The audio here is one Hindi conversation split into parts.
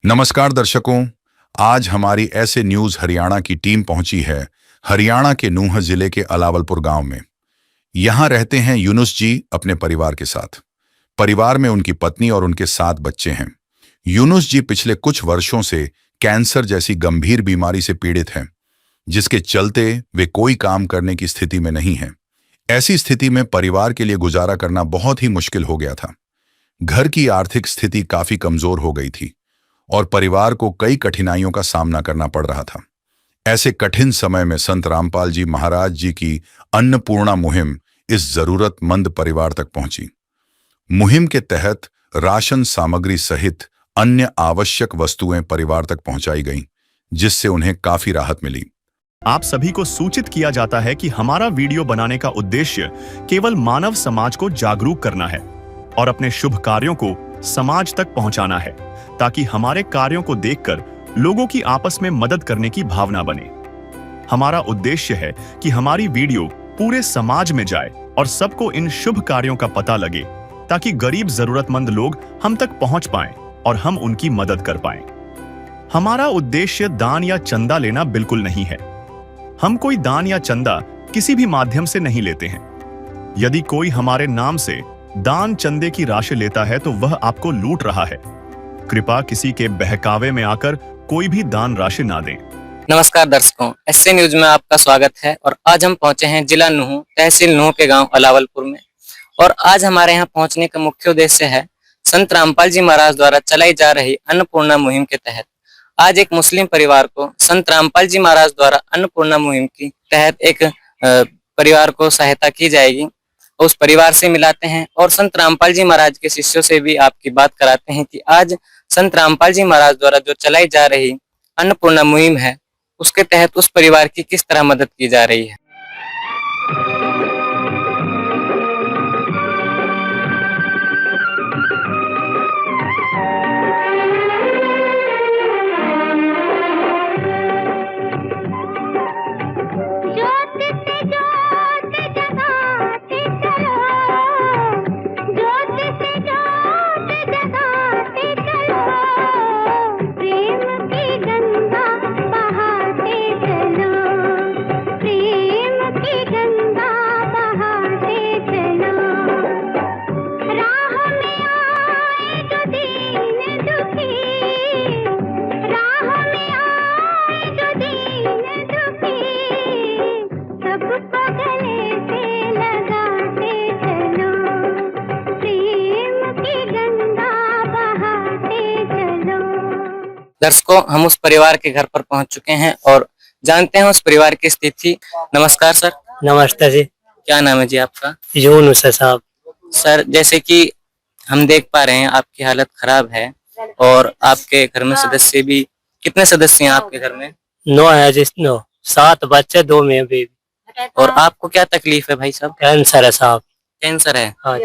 नमस्कार दर्शकों। आज हमारी ऐसे न्यूज हरियाणा की टीम पहुंची है हरियाणा के नूंह जिले के अलावलपुर गांव में। यहां रहते हैं यूनुस जी अपने परिवार के साथ। परिवार में उनकी पत्नी और उनके 7 बच्चे हैं। यूनुस जी पिछले कुछ वर्षों से कैंसर जैसी गंभीर बीमारी से पीड़ित हैं, जिसके चलते वे कोई काम करने की स्थिति में नहीं हैं। ऐसी स्थिति में परिवार के लिए गुजारा करना बहुत ही मुश्किल हो गया था। घर की आर्थिक स्थिति काफी कमजोर हो गई थी और परिवार को कई कठिनाइयों का सामना करना पड़ रहा था। ऐसे कठिन समय में संत रामपाल जी महाराज जी की अन्नपूर्णा मुहिम इस जरूरतमंद परिवार तक पहुंची। मुहिम के तहत राशन सामग्री सहित अन्य आवश्यक वस्तुएं परिवार तक पहुंचाई गईं, जिससे उन्हें काफी राहत मिली। आप सभी को सूचित किया जाता है कि हमारा वीडियो बनाने का उद्देश्य केवल मानव समाज को जागरूक करना है और अपने शुभ कार्यों को समाज तक पहुंचाना है, ताकि हमारे कार्यों को देखकर लोगों की आपस में मदद करने की भावना बने। हमारा उद्देश्य है कि हमारी वीडियो पूरे समाज में जाए और सबको इन शुभ कार्यों का पता लगे, ताकि गरीब जरूरतमंद लोग हम तक पहुंच पाएं और हम उनकी मदद कर पाएं। हमारा उद्देश्य दान या चंदा लेना बिल्कुल नहीं है। हम कोई दान या चंदा किसी भी माध्यम से नहीं लेते हैं। यदि कोई हमारे नाम से दान चंदे की राशि लेता है तो वह आपको लूट रहा है। कृपया किसी के बहकावे में आकर कोई भी दान राशि ना दें। नमस्कार दर्शकों, एसए न्यूज में आपका स्वागत है। और आज हम पहुंचे हैं जिला नूंह, तहसील नूंह के गांव अलावलपुर में। और आज हमारे यहां पहुंचने का मुख्य उद्देश्य है संत रामपाल जी महाराज द्वारा चलाई जा रही अन्नपूर्णा मुहिम के तहत आज एक मुस्लिम परिवार को संत रामपाल जी महाराज द्वारा अन्नपूर्णा मुहिम के तहत एक परिवार को सहायता की जाएगी। उस परिवार से मिलाते हैं और संत रामपाल जी महाराज के शिष्यों से भी आपकी बात कराते हैं कि आज संत रामपाल जी महाराज द्वारा जो चलाई जा रही अन्नपूर्णा मुहिम है, उसके तहत उस परिवार की किस तरह मदद की जा रही है। दर्शकों, हम उस परिवार के घर पर पहुंच चुके हैं और जानते हैं उस परिवार की स्थिति। नमस्कार सर। नमस्ते जी। क्या नाम है जी आपका? यूनुस साहब। सर, जैसे कि हम देख पा रहे हैं आपकी हालत खराब है और आपके घर में सदस्य भी, कितने सदस्य हैं आपके घर में? 9 है जी। 9, 7 बच्चे, 2 में बेबी। और आपको क्या तकलीफ है भाई साहब? कैंसर है साहब। कैंसर है? हाँ।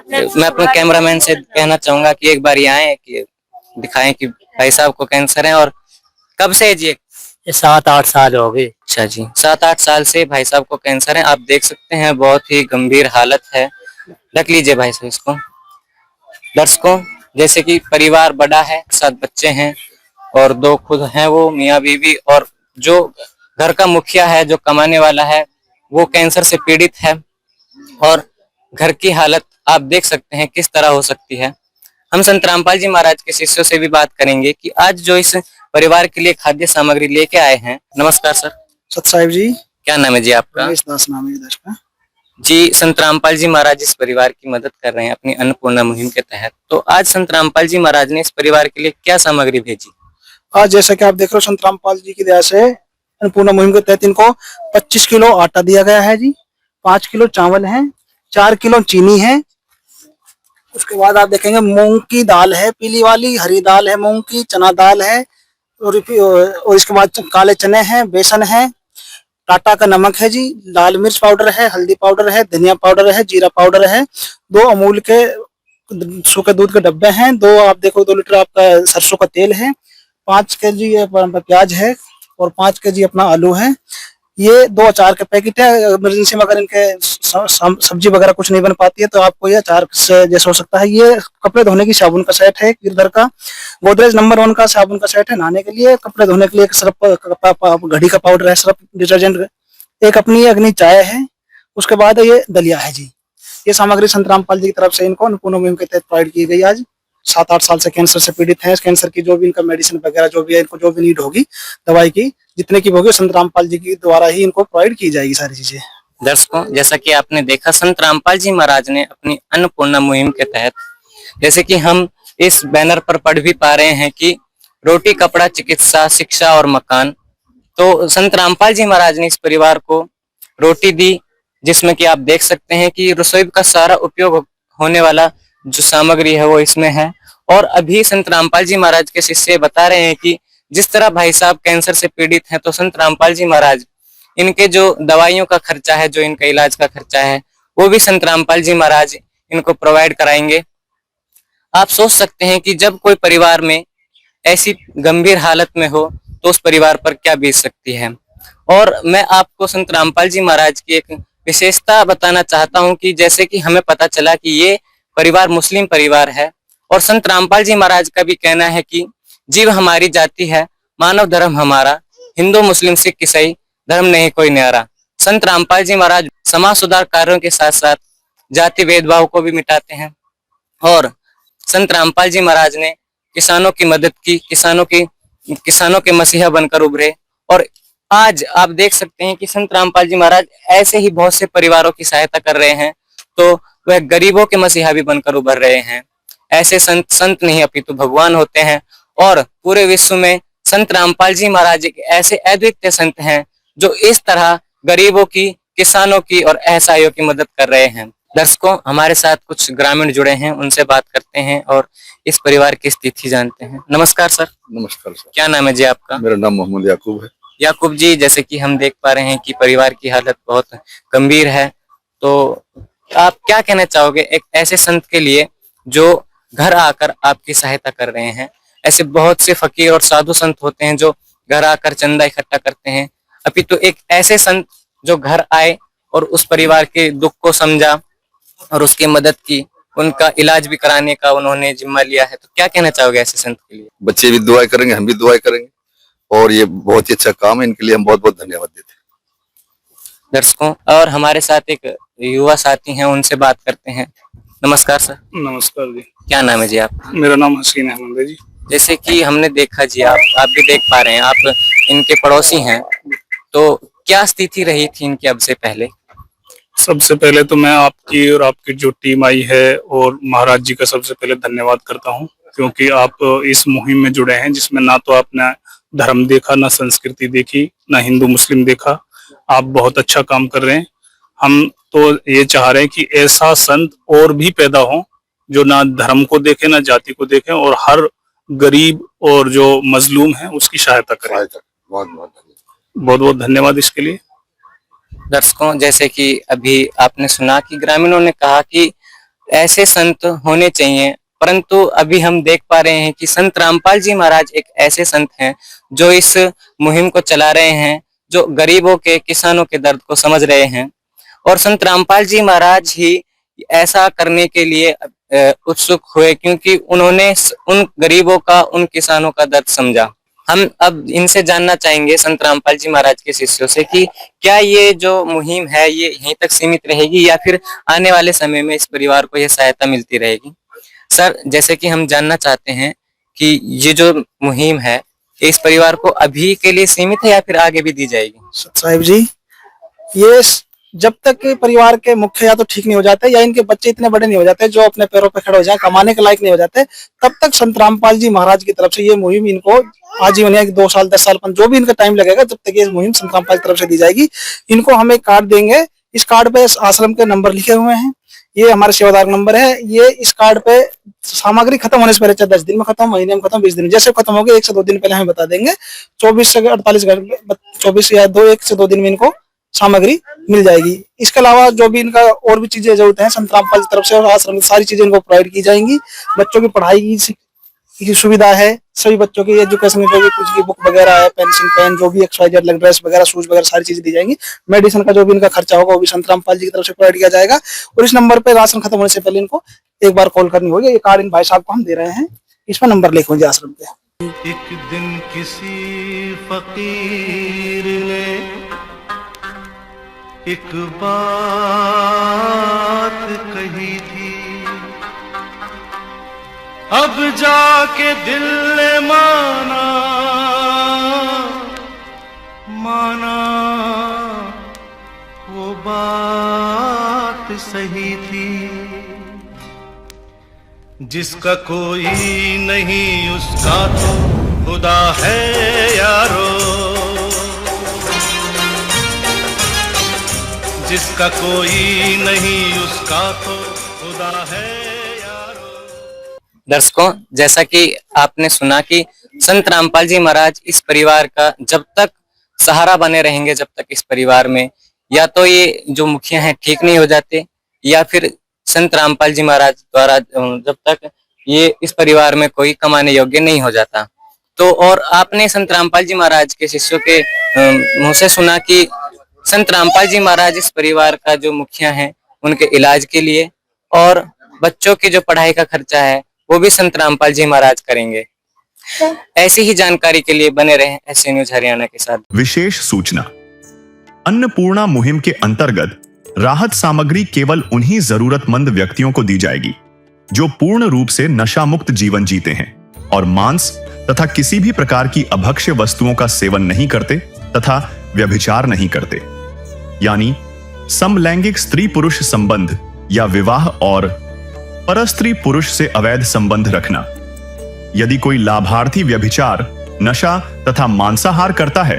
मैं अपने कैमरामैन से कहना चाहूंगा कि एक बार यहाँ आए कि दिखाएं कि भाई साहब को कैंसर है। और कब से है जी? ये 7-8 साल हो गए। अच्छा जी, 7-8 साल से भाई साहब को कैंसर है। आप देख सकते हैं बहुत ही गंभीर हालत है। रख लीजिए भाई साहब इसको। दर्शकों, जैसे कि परिवार बड़ा है, 7 बच्चे हैं और 2 खुद हैं, वो मियाँ बीवी, और जो घर का मुखिया है, जो कमाने वाला है, वो कैंसर से पीड़ित है। और घर की हालत आप देख सकते हैं किस तरह हो सकती है। हम संत रामपाल जी महाराज के शिष्यों से भी बात करेंगे कि आज जो इस परिवार के लिए खाद्य सामग्री लेके आए हैं। नमस्कार सर। सत साहिब जी। क्या नाम है जी आपका? दास नाम है का। जी, संत रामपाल जी महाराज इस परिवार की मदद कर रहे हैं अपनी अन्नपूर्णा मुहिम के तहत। तो आज संत रामपाल जी महाराज ने इस परिवार के लिए क्या सामग्री भेजी? आज जैसा कि आप देख रहे हो, संत रामपाल जी की दया से अन्नपूर्णा मुहिम के तहत इनको 25 किलो आटा दिया गया है जी, 5 किलो चावल है, 4 किलो चीनी है। उसके बाद आप देखेंगे मूंग की दाल है, पीली वाली, हरी दाल है, मूंग की, चना दाल है, और इसके बाद काले चने हैं, बेसन है, टाटा का नमक है जी, लाल मिर्च पाउडर है, हल्दी पाउडर है, धनिया पाउडर है, जीरा पाउडर है, 2 अमूल के सूखे दूध के डब्बे हैं, 2 आप देखो 2 लीटर आपका सरसों का तेल है, 5 केजी प्याज है और 5 केजी अपना आलू है। ये 2 अचार के पैकेट है। इमरजेंसी में अगर इनके सब्जी वगैरह कुछ नहीं बन पाती है तो आपको ये अचार से जैसे हो सकता है। ये कपड़े धोने की साबुन का सेट है गिरधर का। गोदरेज नंबर 1 का साबुन का सेट है। नहाने के लिए, कपड़े धोने के लिए एक सर्फ घड़ी का पाउडर है, सर्फ डिटर्जेंट, एक अपनी अग्नि चाय है। उसके बाद ये दलिया है जी। ये सामग्री संत रामपाल जी की तरफ से इनको अन्नपूर्णा मुहिम के तहत प्रोवाइड की गई। आज 7-8 साल से कैंसर से पीड़ित हैं। कैंसर की जो भी इनका मेडिसिन वगैरह जो भी है, इनको जो भी नीड होगी दवाई की, जितने की होगी संत रामपाल जी के द्वारा ही इनको प्रोवाइड की जाएगी सारी चीजें। दर्शकों, जैसा कि आपने देखा, संत रामपाल जी महाराज ने अपनी अन्नपूर्णा मुहिम के तहत, जैसे कि हम इस बैनर पर पढ़ भी पा रहे हैं कि रोटी, कपड़ा, चिकित्सा, शिक्षा और मकान। तो संत रामपाल जी महाराज ने इस परिवार को रोटी दी, जिसमें कि आप देख सकते हैं कि रसोई का सारा उपयोग होने वाला जो सामग्री है वो इसमें है। और अभी संत रामपाल जी महाराज के शिष्य बता रहे हैं कि जिस तरह भाई साहब कैंसर से पीड़ित हैं, तो संत रामपाल जी महाराज इनके जो दवाइयों का खर्चा है, जो इनका इलाज का खर्चा है, वो भी संत रामपाल जी महाराज इनको प्रोवाइड कराएंगे। आप सोच सकते हैं कि जब कोई परिवार में ऐसी गंभीर हालत में हो तो उस परिवार पर क्या बीत सकती है। और मैं आपको संत रामपाल जी महाराज की एक विशेषता बताना चाहता हूं कि जैसे कि हमें पता चला कि ये परिवार मुस्लिम परिवार है, और संत रामपाल जी महाराज का भी कहना है कि जीव हमारी जाति है, मानव धर्म हमारा, हिंदू मुस्लिम सिख ईसाई धर्म नहीं कोई न्यारा। संत रामपाल जी महाराज समाज सुधार कार्यों के साथ साथ जाति भेदभाव को भी मिटाते हैं। और संत रामपाल जी महाराज ने किसानों की मदद की, किसानों के मसीहा बनकर उभरे। और आज आप देख सकते हैं कि संत रामपाल जी महाराज ऐसे ही बहुत से परिवारों की सहायता कर रहे हैं, तो वह गरीबों के मसीहा भी बनकर उभर रहे हैं। ऐसे संत नहीं अपितु भगवान होते हैं। और पूरे विश्व में संत रामपाल जी महाराज एक ऐसे अद्वितीय संत हैं जो इस तरह गरीबों की, किसानों की और असहायों की मदद कर रहे हैं। दर्शकों, हमारे साथ कुछ ग्रामीण जुड़े हैं, उनसे बात करते हैं और इस परिवार की स्थिति जानते हैं। नमस्कार सर। नमस्कार सर। क्या नाम है जी आपका? मेरा नाम मोहम्मद याकूब है। याकूब जी, जैसे कि हम देख पा रहे हैं कि परिवार की हालत बहुत गंभीर है, तो आप क्या कहना चाहोगे एक ऐसे संत के लिए जो घर आकर आपकी सहायता कर रहे हैं? ऐसे बहुत से फकीर और साधु संत होते हैं जो घर आकर चंदा इकट्ठा करते हैं, अपितु एक ऐसे संत जो घर आए और उस परिवार के दुख को समझा और उसकी मदद की, उनका इलाज भी कराने का उन्होंने जिम्मा लिया है, तो क्या कहना चाहोगे ऐसे संत के लिए? बच्चे भी दुआएं करेंगे, हम भी दुआएं करेंगे, और ये बहुत ही अच्छा काम है। इनके लिए हम बहुत बहुत धन्यवाद देते हैं। दर्शकों, और हमारे साथ एक युवा साथी हैं, उनसे बात करते हैं। नमस्कार सर। नमस्कार जी। क्या नाम है जी आपका? मेरा नाम हसीन अहमद है जी। जैसे कि हमने देखा जी, आप भी देख पा रहे हैं, आप इनके पड़ोसी हैं, तो क्या स्थिति रही थी इनकी अब से पहले? सबसे पहले तो मैं आपकी और आपकी जो टीम आई है और महाराज जी का सबसे पहले धन्यवाद करता हूं, क्योंकि आप इस मुहिम में जुड़े हैं जिसमें ना तो आपने धर्म देखा, ना संस्कृति देखी, ना हिंदू मुस्लिम देखा। आप बहुत अच्छा काम कर रहे हैं। हम तो ये चाह रहे हैं कि ऐसा संत और भी पैदा हो जो ना धर्म को देखे, ना जाति को देखे, और हर गरीब और जो मजलूम है उसकी सहायता करें। बहुत बहुत धन्यवाद इसके लिए। दर्शकों, जैसे कि अभी आपने सुना कि ग्रामीणों ने कहा कि ऐसे संत होने चाहिए, परंतु अभी हम देख पा रहे हैं कि संत रामपाल जी महाराज एक ऐसे संत हैं जो इस मुहिम को चला रहे हैं, जो गरीबों के, किसानों के दर्द को समझ रहे हैं। और संत रामपाल जी महाराज ही ऐसा करने के लिए उत्सुक हुए, क्योंकि उन्होंने उन गरीबों का, उन किसानों का दर्द समझा। हम अब इनसे जानना चाहेंगे, संत रामपाल जी महाराज के शिष्यों से, कि क्या ये जो मुहिम है ये यहीं तक सीमित रहेगी या फिर आने वाले समय में इस परिवार को यह सहायता मिलती रहेगी? सर, जैसे कि हम जानना चाहते हैं कि ये जो मुहिम है इस परिवार को अभी के लिए सीमित है या फिर आगे भी दी जाएगी? साहिब जी, ये जब तक परिवार के मुख्य या तो ठीक नहीं हो जाते या इनके बच्चे इतने बड़े नहीं हो जाते जो अपने पैरों पर खड़े हो जाए, कमाने के लायक नहीं हो जाते, तब तक संत रामपाल जी महाराज की तरफ से ये मुहिम इनको आजीवन या 2 साल 10 साल जो भी इनका टाइम लगेगा, जब तक ये मुहिम संत रामपाल की तरफ से दी जाएगी। इनको हम एक कार्ड देंगे, इस कार्ड पे आश्रम के नंबर लिखे हुए हैं, ये हमारे सेवादार नंबर है। ये इस कार्ड पे सामग्री खत्म होने से पहले, चाहे 10 दिन में खत्म, महीने में खत्म, 20 दिन, जैसे खत्म होगी 1 से 2 दिन पहले हमें बता देंगे। 24 से 48 घंटे, 24 या 1 से 2 दिन में इनको सामग्री मिल जाएगी। इसके अलावा जो भी इनका और भी चीजें जरूरत है संत रामपाल की तरफ से और आश्रम की सारी चीजें इनको प्रोवाइड की जाएंगी। बच्चों की पढ़ाई की की सुविधा है। सभी बच्चों की एजुकेशन जो भी कुछ भी बुक वगैरह है, पेंसिल पेन जो भी XYZ ड्रेस वगैरह शूज वगैरह सारी चीजें दी जाएंगी। मेडिसिन का जो भी इनका खर्चा होगा वो भी संत रामपाल जी की तरफ से प्रोवाइड किया जाएगा। और इस नंबर पे राशन खत्म होने से पहले इनको एक बार कॉल करनी होगी। ये कार्ड इन भाई साहब को हम दे रहे हैं, इस पर नंबर लिखे होंगे आश्रम पे। एक दिन किसी फकीर ने एक बात कही थी, अब जाके दिल ने माना वो बात सही थी। जिसका कोई नहीं उसका तो खुदा है यारो, जिसका कोई नहीं उसका तो खुदा है यारो। दर्शकों, जैसा कि आपने सुना कि संत रामपाल जी महाराज इस परिवार का जब तक सहारा बने रहेंगे, जब तक इस परिवार में या तो ये जो मुखिया हैं ठीक नहीं हो जाते, या फिर संत रामपाल जी महाराज द्वारा जब तक ये इस परिवार में कोई कमाने योग्य नहीं हो जाता। तो और आपने संत रामपाल जी महाराज के शिष्यों के मुंह से सुना कि संत रामपाल जी महाराज इस परिवार का जो मुखिया हैं, उनके इलाज के लिए और बच्चों की जो पढ़ाई का खर्चा है वो भी संत रामपाल जी महाराज करेंगे। ऐसी ही जानकारी के लिए बने रहें ऐसे न्यूज हरियाणा के साथ। विशेष सूचना, अन्नपूर्णा मुहिम के अंतर्गत राहत सामग्री केवल उन्हीं जरूरतमंद व्यक्तियों को दी जाएगी जो पूर्ण रूप से नशा मुक्त जीवन जीते हैं और मांस तथा किसी भी प्रकार की अभक्ष्य वस्तुओं का सेवन नहीं करते तथा व्यभिचार नहीं करते, यानी समलैंगिक स्त्री पुरुष संबंध या विवाह और परस्त्री पुरुष से अवैध संबंध रखना। यदि कोई लाभार्थी व्यभिचार, नशा तथा मांसाहार करता है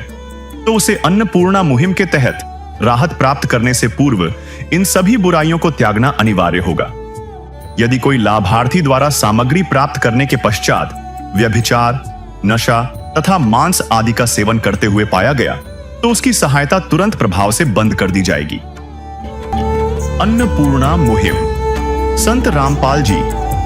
तो उसे अन्नपूर्णा मुहिम के तहत राहत प्राप्त करने से पूर्व इन सभी बुराइयों को त्यागना अनिवार्य होगा। यदि कोई लाभार्थी द्वारा सामग्री प्राप्त करने के पश्चात व्यभिचार, नशा तथा मांस आदि का सेवन करते हुए पाया गया तो उसकी सहायता तुरंत प्रभाव से बंद कर दी जाएगी। अन्नपूर्णा मुहिम संत रामपाल जी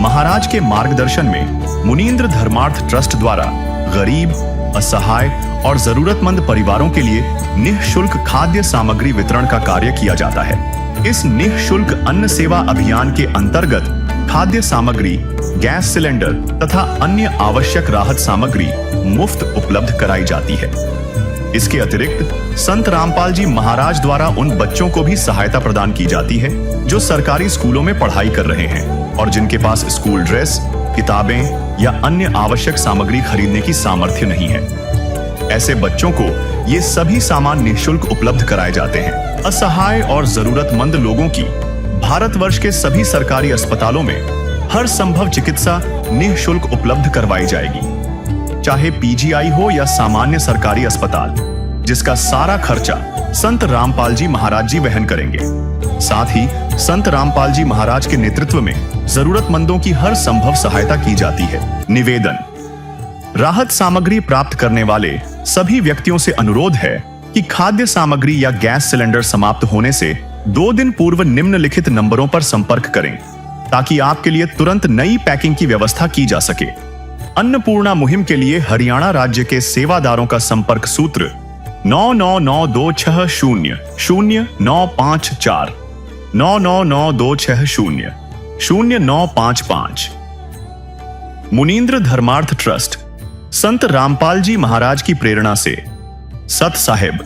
महाराज के मार्गदर्शन में मुनींद्र धर्मार्थ ट्रस्ट द्वारा गरीब, असहाय और जरूरतमंद परिवारों के लिए निःशुल्क खाद्य सामग्री वितरण का कार्य किया जाता है। इस निःशुल्क अन्न सेवा अभियान के अंतर्गत खाद्य सामग्री, गैस सिलेंडर तथा अन्य आवश्यक राहत सामग्री मुफ्त उपलब्ध कराई जाती है। इसके अतिरिक्त संत रामपाल जी महाराज द्वारा उन बच्चों को भी सहायता प्रदान की जाती है जो सरकारी स्कूलों में पढ़ाई कर रहे हैं और जिनके पास स्कूल ड्रेस, किताबें या अन्य आवश्यक सामग्री खरीदने की सामर्थ्य नहीं है। ऐसे बच्चों को ये सभी सामान निःशुल्क उपलब्ध कराए जाते हैं। असहाय और जरूरतमंद लोगों की भारतवर्ष के सभी सरकारी अस्पतालों में हर संभव चिकित्सा निःशुल्क उपलब्ध करवाई जाएगी, चाहे PGI हो या सामान्य सरकारी अस्पताल, जिसका सारा खर्चा संत रामपाल जी महाराज जी वहन करेंगे। साथ ही संत रामपाल जी महाराज के नेतृत्व में जरूरतमंदों की हर संभव सहायता की जाती है। निवेदन, राहत सामग्री प्राप्त करने वाले सभी व्यक्तियों से अनुरोध है कि खाद्य सामग्री या गैस सिलेंडर समाप्त होने से 2 दिन पूर्व निम्नलिखित नंबरों पर संपर्क करें ताकि आपके लिए तुरंत नई पैकिंग की व्यवस्था की जा सके। अन्नपूर्णा मुहिम के लिए हरियाणा राज्य के सेवादारों का संपर्क सूत्र 9992600954 9992600955। मुनींद्र धर्मार्थ ट्रस्ट संत रामपाल जी महाराज की प्रेरणा से सत साहिब